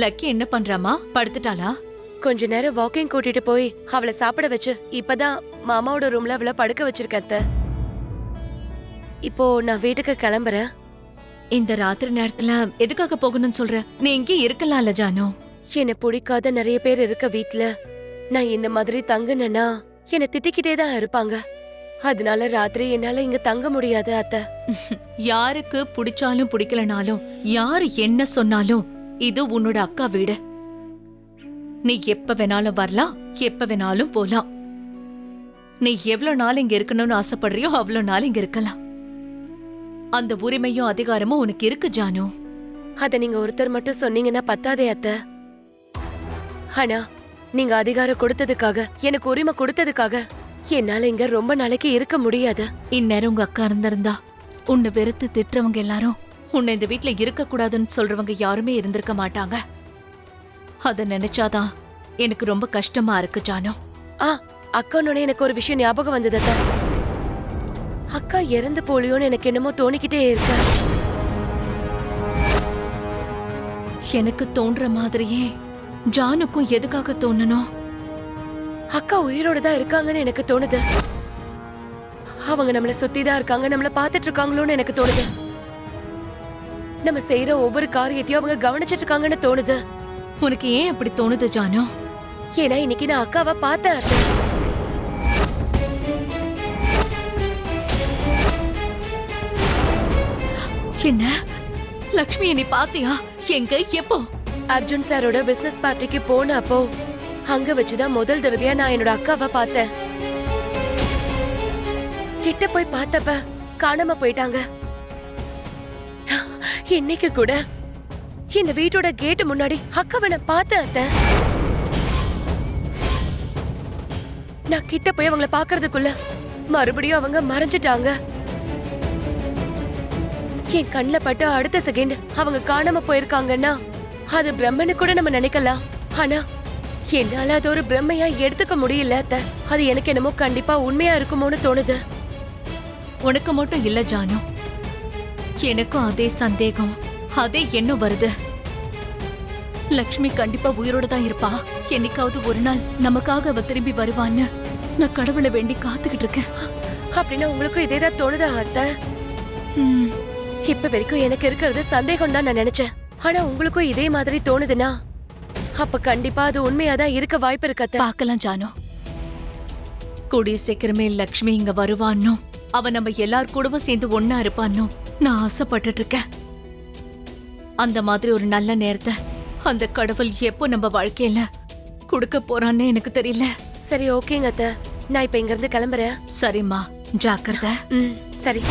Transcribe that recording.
Lucky என்ன பண்றாமா? படுத்துட்டாளா? கொஞ்ச நேரம் வாக்கிங் கூட்டிட்டு போய் அவளை சாப்பிட வச்சு இப்பதான் மாமாவோட ரூம்ல அவளை படுக்க வச்சிருக்கேன் அத்தை. இப்போ நான் வீட்டுக்கு கிளம்புறேன். இந்த ராத்திரி நேரத்துல எதுக்காக போகணும்னு சொல்ற? நீ இங்கே இருக்கலாம்ல ஜானு. என்ன பிடிக்காத நிறைய பேர் இருக்க வீட்ல நான் இந்த மாதிரி தங்குனேன்னா என்ன திட்டிக்கிட்டே தான் இருப்பாங்க. அதனால ராத்திரி என்னால இங்க தங்க முடியாது அத்தை. யாருக்கு பிடிச்சாலும் பிடிக்கலனாலும் யாரு என்ன சொன்னாலும் இது உன்னோட அக்கா வீடு. நீ எப்ப வேணாலும் வரலாம், எப்ப வேணாலும் போலாம். நீ எவ்வளவு நாள் இங்க இருக்கணும்னு ஆசைப்படுறியோ அவ்வளவு நாள் இங்க இருக்கலாம். அந்த உரிமையும் அதிகாரமும் உனக்கு இருக்கு ஜானு. அத நீங்க ஒருத்தர் மட்டும் சொன்னீங்கன்னா பத்தாதே அத்தை. ஆனா நீங்க அதிகாரம் கொடுத்ததுக்காக, எனக்கு உரிமை கொடுத்ததுக்காக என்னால இங்க ரொம்ப நாளைக்கு இருக்க முடியாது. இந்நேரம் உங்க அக்கா இருந்திருந்தா உன்னை வெறுத்து திட்டுறவங்க எல்லாரும் உன்னை இந்த வீட்டுல இருக்க கூடாதுன்னு சொல்றவங்க யாருமே இருந்திருக்க மாட்டாங்க. அத நினைச்சாதான் எனக்கு ரொம்ப கஷ்டமா இருக்கு ஜானு. அக்கானோட எனக்கு ஒரு விஷயம் ஞாபகம் வந்தது அத்தை. அக்கா இறந்து போலியோன்னு எனக்கு என்னமோ தோணிக்கிட்டே இருக்க. எனக்கு தோன்ற மாதிரியே ஜானுக்கும் எதுக்காக தோணணும்? அக்கா உயிரோட தான் இருக்காங்கன்னு எனக்கு தோணுது. அவங்க நம்மள சுத்திதான் இருக்காங்க, நம்மள பாத்துட்டு இருக்காங்களோன்னு எனக்கு தோணுது. நம்ம செய்யற ஒவ்வொரு காரியத்தையும் அவங்க கவனிச்சிட்டு இருக்காங்கன்னு தோணுது. உனக்கு ஏன் அப்படி தோணுது ஜானு? ஏன்னா இன்னைக்கு நான் அக்காவை பார்த்தேன். என்ன லக்ஷ்மி, நீ பாத்தியா? எங்க, எப்போ? அர்ஜுன் சாரோட பிசினஸ் பார்ட்டிக்கு போன அப்போ அங்க வச்சுதான் முதல் தடவையா நான் என்னோட அக்காவை பார்த்தேன். கிட்ட போய் பார்த்தப்ப காணாம போயிட்டாங்க. இன்னைக்கு கூட இந்த வீட்டோட கேட்டு முன்னாடி அக்காவை நான் பார்த்தேன் அத்தை. நான் கிட்ட போய் அவங்கள பாக்குறதுக்குள்ள மறுபடியும் அவங்க மறைஞ்சிட்டாங்க. என் கண்ணுல பட்ட அடுத்த செகண்ட் அவங்க காணாம போயிருக்காங்கன்னா அது பிரம்மன்னு கூட நம்ம நினைக்கலாம். ஆனா என்னால அது ஒரு பிரம்மையா எடுத்துக்க முடியல அத்தை. அது எனக்கு என்னமோ கண்டிப்பா உண்மையா இருக்குமோன்னு தோணுது. உனக்கு மட்டும் இல்ல ஜானு, எனக்கும் அதே சந்தேகம், அதே எண்ணம் வருது. லக்ஷ்மி கண்டிப்பா உயிரோட தான் இருப்பா. என்னைக்காவது ஒரு நாள் நமக்காக அவ திரும்பி வருவான்னு நான் கடவுளை வேண்டி காத்துக்கிட்டு இருக்கேன். அப்படின்னா உங்களுக்கும் இதேதான் தோணுதா அத்தை? இப்ப வரைக்கும் எனக்கு இருக்கிறது சந்தேகம் தான் நான் நினைச்சேன். ஆனா உங்களுக்கும் இதே மாதிரி தோணுதுன்னா அப்ப கண்டிப்பா அது உண்மையாதான் இருக்க வாய்ப்பு இருக்கு அத்தை. பார்க்கலாம் ஜானு. கூடிய சீக்கிரமே லக்ஷ்மி இங்க வருவான்னு, அவ நம்ம எல்லார் கூடவும் சேர்ந்து ஒன்னா இருப்பான்னு நான் ஆசைப்பட்டுட்டு இருக்கேன். அந்த மாதிரி ஒரு நல்ல நேரத்தை அந்த கடவுள் எப்போ நம்ம வாழ்க்கையில கொடுக்க போறான்னு எனக்கு தெரியல. சரி, ஓகேங்க அத்தை. நான் இப்ப இங்க இருந்து கிளம்புறேன். சரிம்மா, ஜாக்கிரதை. சரி.